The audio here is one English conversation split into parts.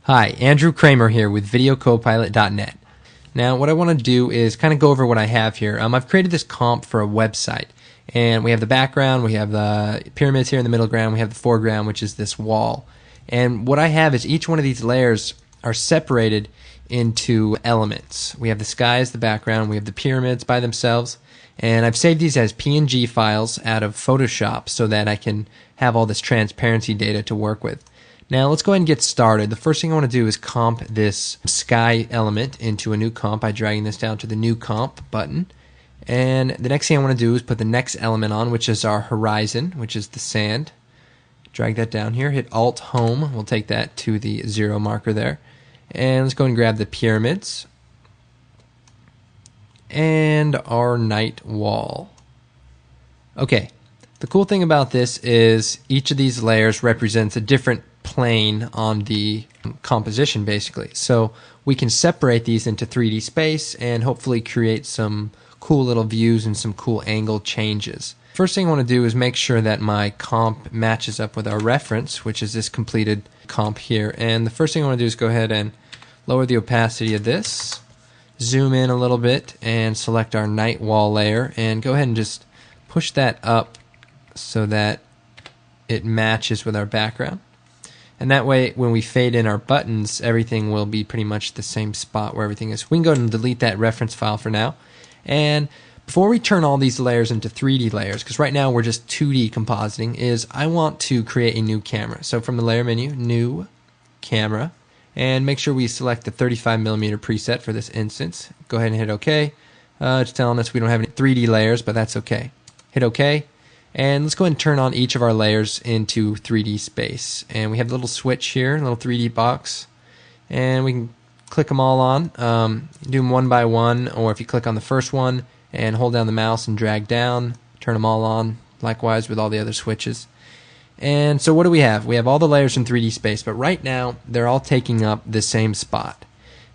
Hi, Andrew Kramer here with VideoCopilot.net. Now, what I want to do is kind of go over what I have here. I've created this comp for a website, and we have the background, we have the pyramids here in the middle ground, we have the foreground, which is this wall. And what I have is each one of these layers are separated into elements. We have the sky as the background, we have the pyramids by themselves, and I've saved these as PNG files out of Photoshop so that I can have all this transparency data to work with. Now let's go ahead and get started. The first thing I want to do is comp this sky element into a new comp by dragging this down to the new comp button. And the next thing I want to do is put the next element on, which is our horizon, which is the sand. Drag that down here, hit Alt Home, we'll take that to the 0 marker there. And let's go and grab the pyramids and our night wall. Okay, the cool thing about this is each of these layers represents a different plane on the composition basically. So we can separate these into 3D space and hopefully create some cool little views and some cool angle changes. First thing I want to do is make sure that my comp matches up with our reference, which is this completed comp here. And the first thing I want to do is go ahead and lower the opacity of this, zoom in a little bit, and select our night wall layer, and go ahead and just push that up so that it matches with our background. And that way, when we fade in our buttons, everything will be pretty much the same spot where everything is. We can go ahead and delete that reference file for now. And before we turn all these layers into 3D layers, because right now we're just 2D compositing, is I want to create a new camera. So from the layer menu, new camera, and make sure we select the 35mm preset for this instance. Go ahead and hit OK. It's telling us we don't have any 3D layers, but that's okay. Hit OK. And let's go ahead and turn on each of our layers into 3D space. And we have a little switch here, a little 3D box. And we can click them all on. Do them one by one, or if you click on the first one and hold down the mouse and drag down, turn them all on, likewise with all the other switches. And so what do we have? We have all the layers in 3D space, but right now they're all taking up the same spot.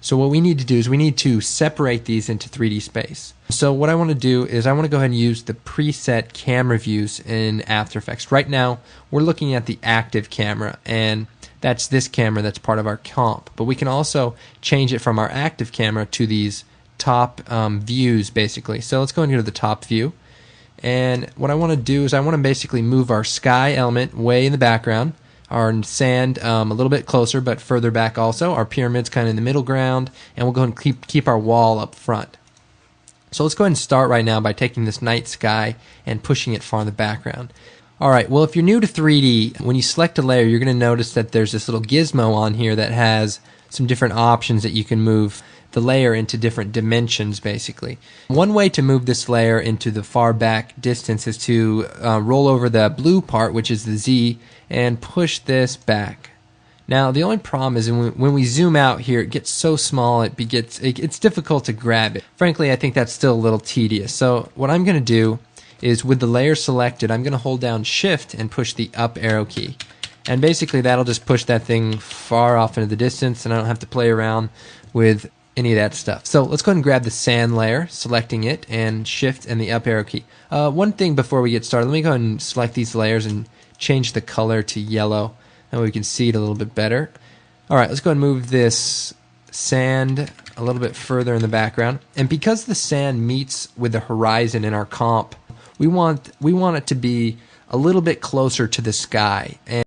So what we need to do is we need to separate these into 3D space. So what I want to do is I want to go ahead and use the preset camera views in After Effects. Right now we're looking at the active camera, and that's this camera that's part of our comp. But we can also change it from our active camera to these top views basically. So let's go and go to the top view. And what I want to do is I want to basically move our sky element way in the background, our sand a little bit closer but further back also, our pyramids kind of in the middle ground, and we'll go ahead and keep our wall up front. So let's go ahead and start right now by taking this night sky and pushing it far in the background. Alright, well if you're new to 3D, when you select a layer you're going to notice that there's this little gizmo on here that has some different options that you can move the layer into different dimensions basically. One way to move this layer into the far back distance is to roll over the blue part, which is the Z, and push this back. Now the only problem is when we zoom out here, it gets so small it's difficult to grab it. Frankly, I think that's still a little tedious. So what I'm going to do is with the layer selected, I'm going to hold down Shift and push the up arrow key. And basically that'll just push that thing far off into the distance, and I don't have to play around with any of that stuff. So let's go ahead and grab the sand layer, selecting it, and Shift and the up arrow key. One thing before we get started, let me go ahead and select these layers and change the color to yellow. That way we can see it a little bit better. Alright, let's go ahead and move this sand a little bit further in the background. And because the sand meets with the horizon in our comp, we want it to be a little bit closer to the sky. And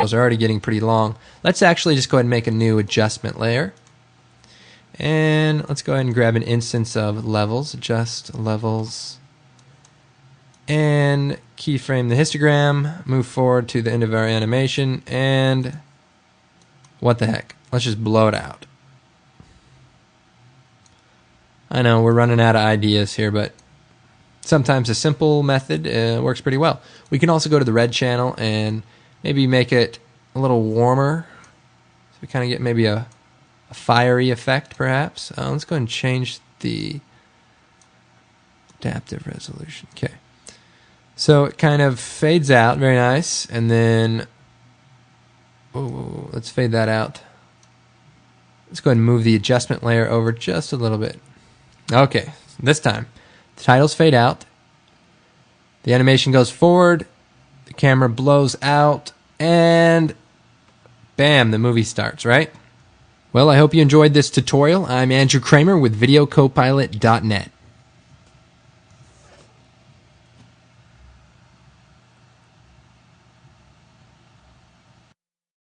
Those are already getting pretty long. Let's actually just go ahead and make a new adjustment layer. And let's go ahead and grab an instance of levels, adjust levels, and keyframe the histogram, move forward to the end of our animation, and what the heck, let's just blow it out. I know we're running out of ideas here, but sometimes a simple method works pretty well. We can also go to the red channel and maybe make it a little warmer, so we kind of get maybe a fiery effect perhaps. Let's go ahead and change the adaptive resolution. Okay, so it kind of fades out, very nice, and then let's fade that out. Let's go ahead and move the adjustment layer over just a little bit. Okay, this time the titles fade out, the animation goes forward, the camera blows out, and bam, the movie starts, right? Well, I hope you enjoyed this tutorial. I'm Andrew Kramer with VideoCopilot.net.